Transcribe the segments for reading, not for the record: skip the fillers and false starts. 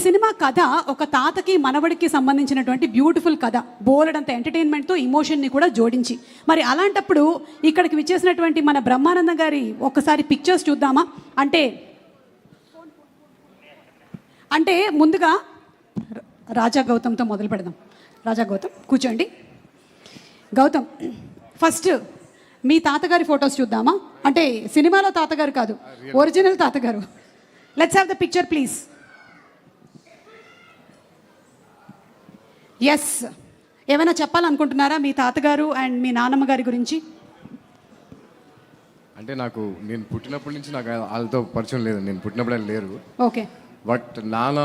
Cinema కథ ఒక తాతకి మనవడికి సంబంధించినటువంటి బ్యూటిఫుల్ కథ, బోలెడంత ఎంటర్టైన్మెంట్తో ఇమోషన్ని కూడా జోడించి. మరి అలాంటప్పుడు ఇక్కడికి విచ్చేసినటువంటి మన బ్రహ్మానందం గారి ఒక్కసారి పిక్చర్స్ చూద్దామా? అంటే ముందుగా రాజా గౌతమ్తో మొదలు పెడదాం. రాజా గౌతమ్ కూర్చోండి. గౌతమ్, ఫస్ట్ మీ తాతగారి ఫొటోస్ చూద్దామా? అంటే సినిమాలో తాతగారు కాదు, ఒరిజినల్ తాతగారు. Let's have the picture please. Yes, ఏమైనా చెప్పాలనుకుంటున్నారా మీ తాతగారు అండ్ మీ నాన్నమ్మ గారి గురించి? అంటే నేను పుట్టినప్పటి నుంచి నాకు వాళ్ళతో పరిచయం లేదు. నేను పుట్టినప్పుడే లేరు. ఓకే. బట్ నాన్న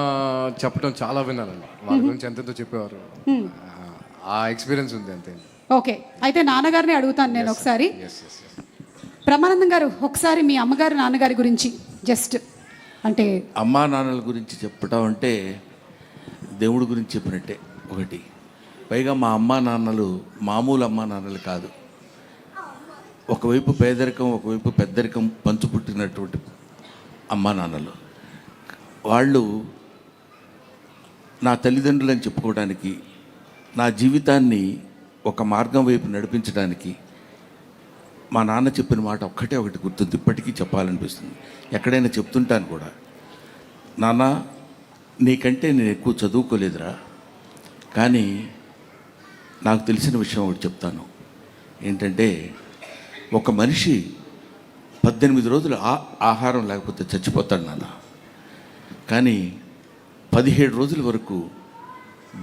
చెప్పడం చాలా విన్నానండి. వాళ్ళ గురించి ఎంతెంతో చెప్పేవారు. ఆ ఎక్స్పీరియన్స్ ఉంది అంతే. ఓకే, అయితే నాన్నగారిని అడుగుతాను నేను ఒకసారి. బ్రహ్మానందం గారు, ఒకసారి మీ అమ్మగారు నాన్నగారి గురించి జస్ట్ అంటే. అమ్మా నాన్నల గురించి చెప్పడం అంటే దేవుడి గురించి చెప్పినట్టే ఒకటి. పైగా మా అమ్మా నాన్నలు మామూలు అమ్మా నాన్నలు కాదు. ఒకవైపు పేదరికం, ఒకవైపు పెద్దరికం పంచుపుట్టినటువంటి అమ్మా నాన్నలు. వాళ్ళు నా తల్లిదండ్రులు అని చెప్పుకోవడానికి, నా జీవితాన్ని ఒక మార్గం వైపు నడిపించడానికి మా నాన్న చెప్పిన మాట ఒక్కటే ఒకటి గుర్తుంది, ఇప్పటికీ చెప్పాలనిపిస్తుంది. ఎక్కడైనా చెప్తుంటాను కూడా, నాన్న నీకంటే నేను ఎక్కువ చదువుకోలేదురా, కానీ నాకు తెలిసిన విషయం ఒకటి చెప్తాను. ఏంటంటే, ఒక మనిషి 18 రోజులు ఆహారం లేకపోతే చచ్చిపోతాడు నాన్న. కానీ 17 రోజుల వరకు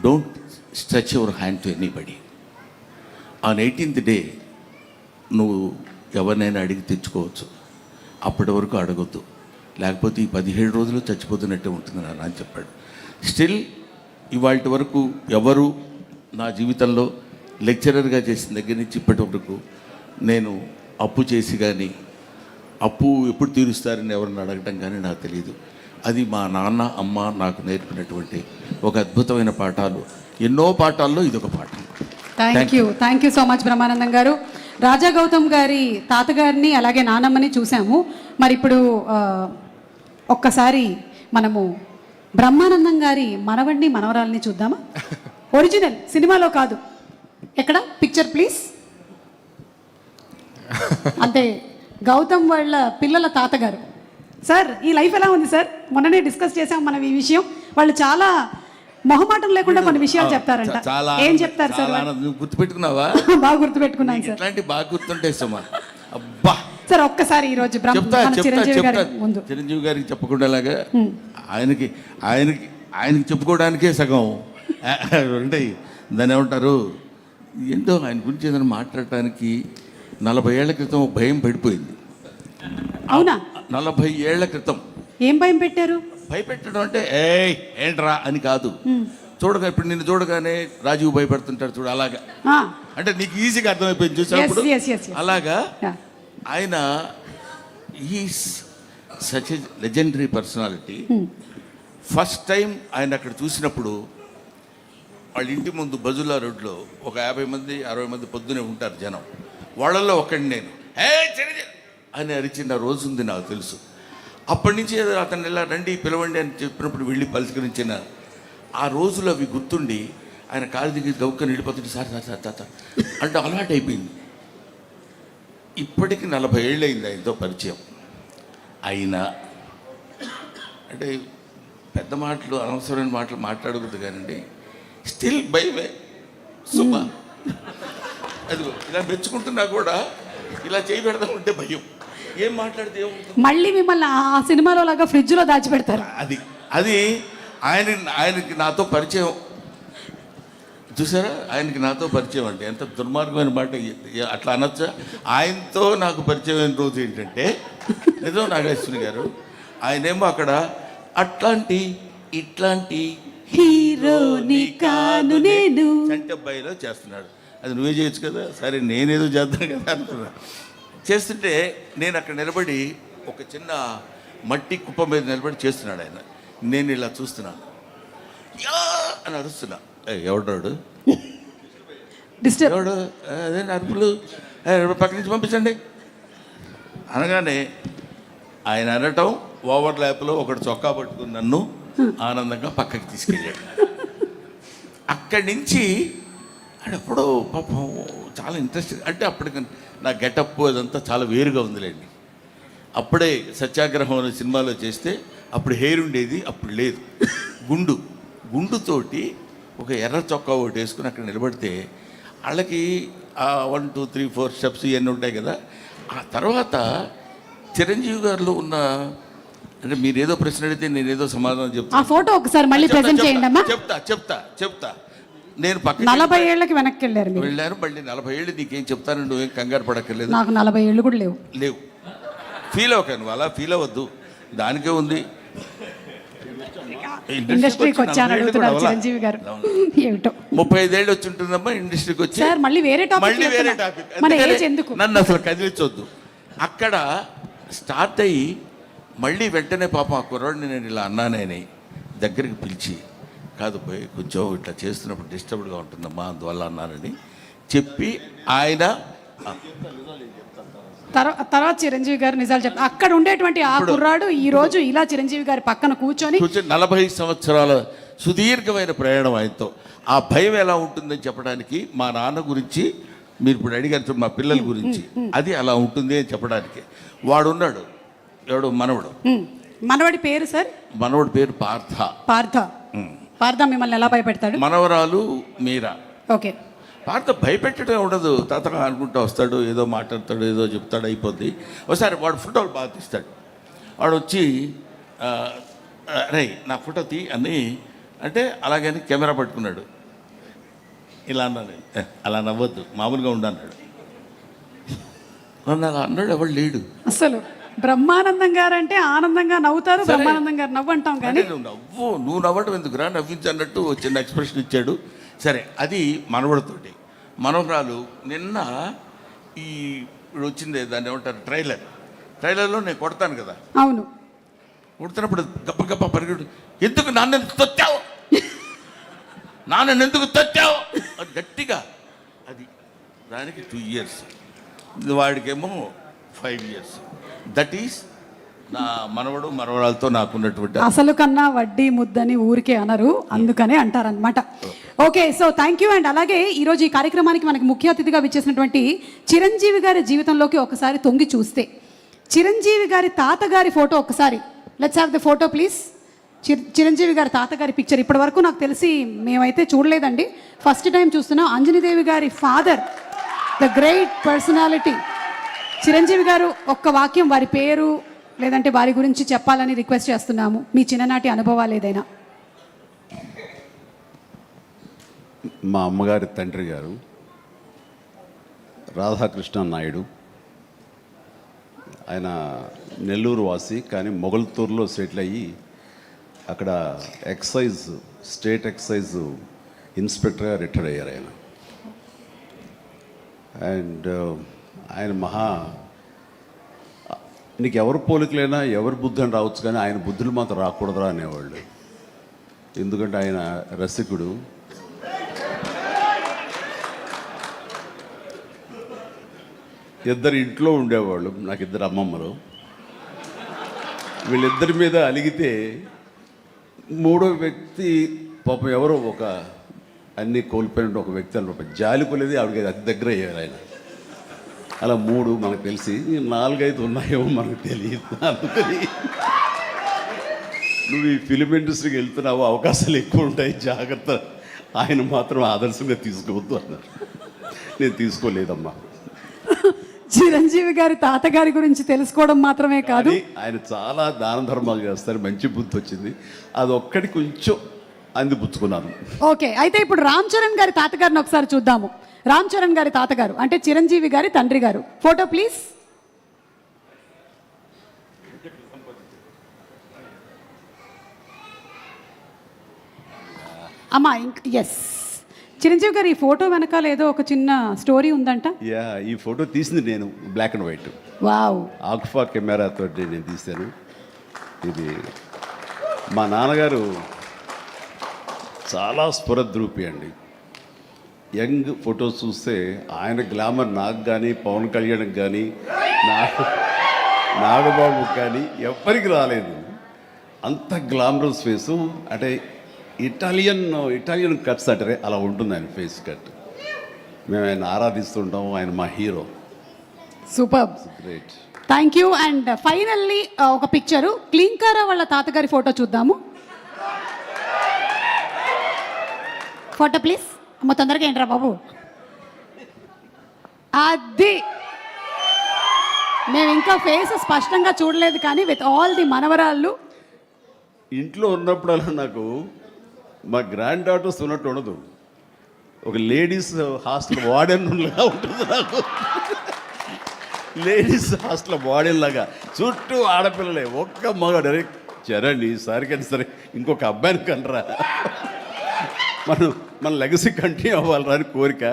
don't stretch your hand to anybody. On 18th day నువ్వు ఎవరినైనా అడిగి తెచ్చుకోవచ్చు, అప్పటి వరకు అడగొద్దు, లేకపోతే ఈ 17 రోజులు చచ్చిపోతున్నట్టే ఉంటుంది నాన్న అని చెప్పాడు. స్టిల్ ఇవాళ వరకు ఎవరు నా జీవితంలో లెక్చరర్గా చేసిన దగ్గర నుంచి ఇప్పటి వరకు నేను అప్పు చేసి కానీ, అప్పు ఎప్పుడు తీరుస్తారని ఎవరిని అడగటం కానీ నాకు తెలియదు. అది మా నాన్న అమ్మ నాకు నేర్పినటువంటి ఒక అద్భుతమైన పాఠాలు. ఎన్నో పాఠాల్లో ఇదొక పాఠం. Thank you so much Brahmanandam గారు. రాజా గౌతమ్ గారి తాతగారిని అలాగే నానమ్మని చూసాము. మరి ఇప్పుడు ఒక్కసారి మనము బ్రహ్మానందం గారి మనవడిని మనవరాల్ని చూద్దామా? ఒరిజినల్, సినిమాలో కాదు. ఎక్కడ పిక్చర్ ప్లీజ్. అంటే గౌతమ్ వాళ్ళ పిల్లల తాతగారు. సార్, ఈ లైఫ్ ఎలా ఉంది సార్? మొన్ననే డిస్కస్ చేసాం మనం ఈ విషయం. వాళ్ళు చాలా మొహమాటం లేకుండా కొన్ని విషయాలు చెప్తారంట. ఏం చెప్తారు సార్? గుర్తుపెట్టుకున్నావా? బాగా గుర్తుపెట్టుకున్నాను సార్. ఇట్లాంటి బాగా గుర్తుంటాయి సుమా. అబ్బా సార్, ఒక్కసారి ఈ రోజు చిరంజీవి గారికి చెప్పకుండాలాగా ఆయనకి చెప్పుకోవడానికే సగం ఉంటాయి. దాన్ని ఏమంటారు, ఏంటో ఆయన గురించి ఏదైనా మాట్లాడటానికి 40 ఏళ్ల క్రితం భయం పడిపోయింది. అవునా? 40 ఏళ్ల క్రితం ఏం భయం పెట్టారు? భయపెట్టడం అంటే ఏంట్రా అని కాదు. చూడగా ఇప్పుడు నిన్ను చూడగానే రాజీవ్ భయపడుతుంటాడు చూడు, అలాగా. అంటే నీకు ఈజీగా అర్థమైపోయింది చూసినప్పుడు. అలాగా ఆయన is such a legendary personality. First time ఆయన అక్కడ చూసినప్పుడు, వాళ్ళ ఇంటి ముందు బజుల్లా రోడ్లో ఒక 50 మంది 60 మంది పొద్దునే ఉంటారు జనం. వాళ్ళల్లో ఒకటి నేను అని అరిచిన రోజు ఉంది నాకు తెలుసు. అప్పటి నుంచి అతను ఇలా రండి పిలవండి అని చెప్పినప్పుడు వెళ్ళి పలకరించిన ఆ రోజులు అవి గుర్తుండి ఆయన కాలు దిగి గౌక్కని వెళ్ళిపోతుంటే సార్ సార్ సార్ తాత అంటే అలవాటు అయిపోయింది. ఇప్పటికి 40 ఏళ్ళు అయింది ఆయనతో పరిచయం. అయినా అంటే పెద్ద మాటలు, అనవసరమైన మాటలు మాట్లాడకూడదు కానండి, స్టిల్ భయమే సుమా. అది ఇలా మెచ్చుకుంటున్నా కూడా ఇలా చేయి పెడదాం ఉంటే భయం. ఏం మాట్లాడితే మళ్ళీ మిమ్మల్ని ఆ సినిమాలో లాగా ఫ్రిడ్జ్లో దాచిపెడతారు. అది ఆయనకి నాతో పరిచయం చూసారా? ఆయనకి నాతో పరిచయం అంటే ఎంత దుర్మార్గమైన మాట, అట్లా అనొచ్చా? ఆయనతో నాకు పరిచయమైన రోజు ఏంటంటే, నిజం నాగేశ్వరి గారు, ఆయనేమో అక్కడ అట్లాంటి ఇట్లాంటి హీరోని కాను నేను చంటబ్బాయిలో చేస్తున్నాడు. అది నువ్వే చేయొచ్చు కదా, సరే నేనేదో చేద్దాను కదా అనుకున్నా. చేస్తుంటే నేను అక్కడ నిలబడి ఒక చిన్న మట్టి కుప్ప మీద నిలబడి చేస్తున్నాడు ఆయన. నేను ఇలా చూస్తున్నాను, అని అరుస్తున్నా. ఎవడాడు ఎవడు? అదే అరుపులు, పక్క నుంచి పంపించండి అనగానే ఆయన అనటం, ఓవర్ ల్యాప్లో ఒకటి చొక్కా పట్టుకుని నన్ను ఆనందంగా పక్కకి తీసుకెళ్ళాడు. అక్కడి నుంచి ఆడెప్పుడో పాపం చాలా ఇంట్రెస్ట్, అంటే అప్పటికి నా గెటప్ అదంతా చాలా వేరుగా ఉందిలేండి. అప్పుడే సత్యాగ్రహం అనే సినిమాలో చేస్తే అప్పుడు హెయిర్ ఉండేది, అప్పుడు లేదు. గుండుతోటి ఒక ఎర్ర చొక్కా ఒకటి వేసుకుని అక్కడ నిలబడితే వాళ్ళకి 1 2 3 4 స్టెప్స్ ఇవన్నీ ఉంటాయి కదా. ఆ తర్వాత చిరంజీవి గారిలో ఉన్న, అంటే మీరు ఏదో ప్రశ్న అడిగితే నేను ఏదో సమాధానం ఆ చెప్తాను. ఫోటో ఒకసారి మళ్ళీ ప్రెజెంట్ చేయండి అమ్మా. చెప్తా. నేను పక్కన 40 ఏళ్ళకి వెనక్కి వెళ్ళారు మీరు. వెళ్ళాను, మళ్ళీ 40 ఏళ్ళు నీకేం చెప్తాను, నువ్వేం కంగారు పడక్కర్లేదు. నాకు 40 ఏళ్ళు కూడా లేవు. ఫీల్ అవ్వక, నువ్వు అలా ఫీల్ అవ్వద్దు, దానికే ఉంది. ఇండస్ట్రీకి వచ్చాను అడుగుతున్నారు చిరంజీవి గారు. ఏమిటో 35 ఏళ్ళు వచ్చి ఉంటుందమ్మా ఇండస్ట్రీకి వచ్చి. సార్ మళ్ళీ వేరే టాపిక్. మన ఏజ్ ఎందుకు? నన్ను అసలు కదిలించొద్దు. అక్కడ స్టార్ట్ అయ్యి మళ్ళీ వెంటనే పాపం ఆ కుర్రాడిని నేను ఇలా అన్నానని దగ్గరికి పిలిచి, కాదు పోయి కొంచెం ఇట్లా చేస్తున్నప్పుడు డిస్టర్బ్డ్గా ఉంటుందమ్మా అందువల్ల అన్నానని చెప్పి ఆయన తర్వాత చిరంజీవి గారు నిజాలు చెప్తారు. అక్కడ ఉండేటువంటి ఆ కుర్రాడు ఈ రోజు ఇలా చిరంజీవి గారి పక్కన కూర్చొని 40 సంవత్సరాల సుదీర్ఘమైన ప్రయాణం ఆయనతో. ఆ భయం ఎలా ఉంటుందని చెప్పడానికి, మా నాన్న గురించి మీరు ఇప్పుడు అడిగారు మా పిల్లల గురించి, అది అలా ఉంటుంది అని చెప్పడానికి. వాడున్నాడు, ఎవడు మనవడి పేరు సార్? మనవడి పేరు పార్థ మిమ్మల్ని ఎలా భయపెడతాడు? మనవరాలు మీరా. ఓకే. పార్థ భయపెట్టడం ఉండదు, తాతగా అనుకుంటూ వస్తాడు, ఏదో మాట్లాడతాడు, ఏదో చెప్తాడు, అయిపోద్ది. ఒకసారి వాడు ఫోటోలు బాగా తీస్తాడు. వాడు వచ్చి రే నా ఫోటో తీ అని అంటే అలాగని కెమెరా పట్టుకున్నాడు. ఇలా అన్నాడు, అలా నవ్వద్దు మామూలుగా ఉండన్నాడు. నన్ను అలా అన్నాడు, ఎవడు లేడు అసలు. బ్రహ్మానందం గారు అంటే ఆనందంగా నవ్వుతారు, బ్రహ్మానందం గారు నవ్వు అంటాం కానీ నువ్వు నవ్వడం ఎందుకురా, నవ్వించన్నట్టు చిన్న ఎక్స్ప్రెషన్ ఇచ్చాడు. సరే, అది మనవడితోటి. మనవరాలు నిన్న ఈ ఇప్పుడు వచ్చింది, దాన్ని ఏమంటారు, ట్రైలర్లో నేను కొడతాను కదా. అవును. కొడుతున్నప్పుడు గప్ప పరిగెడు, ఎందుకు నాన్న తొచ్చావు, నాన్నెందుకు తొచ్చావు అది గట్టిగా. అది దానికి 2 years, వాడికేమో 5 years. దట్ ఈస్ నా మనవరాలతో నాకున్నటువంటి. అసలు కన్నా వడ్డీ ముద్దని ఊరికే అనరు, అందుకనే అంటారనమాట. Okay, so thank you. And అలాగే ఈరోజు ఈ కార్యక్రమానికి మనకి ముఖ్య అతిథిగా విచ్చేసినటువంటి చిరంజీవి గారి జీవితంలోకి ఒకసారి తొంగి చూస్తే, చిరంజీవి గారి తాతగారి ఫోటో ఒకసారి let's have the photo please. Chiranjeevi గారి తాతగారి పిక్చర్ ఇప్పటి వరకు నాకు తెలిసి మేమైతే చూడలేదండి, ఫస్ట్ టైం చూస్తున్నాం. అంజనీదేవి గారి father, the great personality Chiranjeevi గారు. ఒక్క వాక్యం వారి పేరు లేదంటే వారి గురించి చెప్పాలని రిక్వెస్ట్ చేస్తున్నాము, మీ చిన్ననాటి అనుభవాలు ఏదైనా. మా అమ్మగారి తండ్రి గారు రాధాకృష్ణ నాయుడు. ఆయన నెల్లూరు వాసి, కానీ మొగల్తూరులో సెటిల్ అయ్యి అక్కడ స్టేట్ ఎక్సైజ్ ఇన్స్పెక్టర్గా రిటైర్ అయ్యారు ఆయన. అండ్ ఆయన నీకు ఎవరు పోలికలైనా ఎవరి బుద్ధి అని రావచ్చు, కానీ ఆయన బుద్ధులు మాత్రం రాకూడదురా అనేవాళ్ళు. ఎందుకంటే ఆయన రసికుడు. ఇద్దరు ఇంట్లో ఉండేవాళ్ళు, నాకు 2 అమ్మమ్మలు. వీళ్ళిద్దరి మీద అలిగితే 3వ వ్యక్తి పాపం ఎవరో అన్నీ కోల్పోయిన ఒక వ్యక్తి అనమాట, జాలి కొలేది ఆవిడకి అతి దగ్గర అయ్యారు ఆయన. అలా 3 మనకు తెలిసి 4, 5 ఉన్నాయేమో మనకు తెలియదు. అందుకని నువ్వు ఈ ఫిలిం ఇండస్ట్రీకి వెళ్తున్నావు, అవకాశాలు ఎక్కువ ఉంటాయి, జాగ్రత్త, ఆయన మాత్రం ఆదర్శంగా తీసుకోవద్దు అన్నారు. నేను తీసుకోలేదమ్మా. చిరంజీవి గారి తాతగారి గురించి తెలుసుకోవడం మాత్రమే కాదు, ఆయన చాలా దాన ధర్మాలు చేస్తారు, మంచి బుద్ధి వచ్చింది, అది ఒక్కటి కొంచెం అందిపుచ్చుకున్నాను. ఓకే, అయితే ఇప్పుడు రామ్ చరణ్ గారి తాతగారిని ఒకసారి చూద్దాము. రామ్ చరణ్ గారి తాతగారు అంటే చిరంజీవి గారి తండ్రి గారు. Photo please. అమ్మా ఎస్, చిరంజీవి గారు ఈ ఫోటో వెనకాల ఏదో ఒక చిన్న స్టోరీ ఉందంట. ఈ ఫోటో తీసింది నేను, బ్లాక్ అండ్ వైట్. వావ్. ఆక్ఫా కెమెరాతో నేను తీశాను. ఇది మా నాన్నగారు చాలా స్ఫురద్రూపి అండి. యంగ్ ఫొటోస్ చూస్తే ఆయన గ్లామర్ నాకు కానీ, పవన్ కళ్యాణ్కి కానీ, నాగబాబుకి కానీ ఎవ్వరికి రాలేదు. అంత గ్లామరస్ ఫేసు, అంటే ఇటాలియన్ కట్స్ అంటారే అలా ఉంటుంది ఆయన ఫేస్ కట్. మేము ఆయన ఆరాధిస్తుంటాము, ఆయన మా hero. Super, great. Thank you. And finally ఒక పిక్చరు క్లీంకారా వాళ్ళ తాతగారి ఫోటో చూద్దాము. Photo please. అమ్మ తొందరగా ఏంట్రా బాబు, అది మేము ఇంకా ఫేస్ స్పష్టంగా చూడలేదు కానీ విత్ ఆల్ ది మనవరాళ్ళు. ఇంట్లో ఉన్నప్పుడల్లా నాకు మా గ్రాండ్ డాటర్స్ ఉన్నట్టు ఉండదు, ఒక లేడీస్ హాస్టల్ వార్డెన్ లాగా ఉంటుంది నాకు. లేడీస్ హాస్టల్ వార్డెన్ లాగా చుట్టూ ఆడపిల్లలే, ఒక్క మగాడు. అరే చరణ్ ఈసారి కానీ సరే ఇంకొక అబ్బాయిని కనరా, మన లెగసీ కంటిన్యూ అవ్వాలరా అని కోరిక.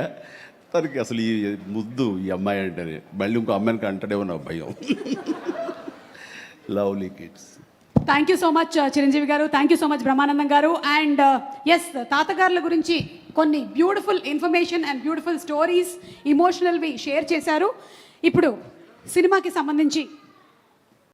తనకి అసలు ఈ ముద్దు ఈ అమ్మాయి అంటేనే మళ్ళీ ఇంకో అమ్మాయిని అంటాడేమో నా భయం. Lovely kids. Thank you so much Chiranjeevi గారు, thank you so much Brahmanandam గారు. అండ్ ఎస్, తాతగారుల గురించి కొన్ని beautiful information and beautiful stories, ఇమోషనల్వి షేర్ చేశారు. ఇప్పుడు సినిమాకి సంబంధించి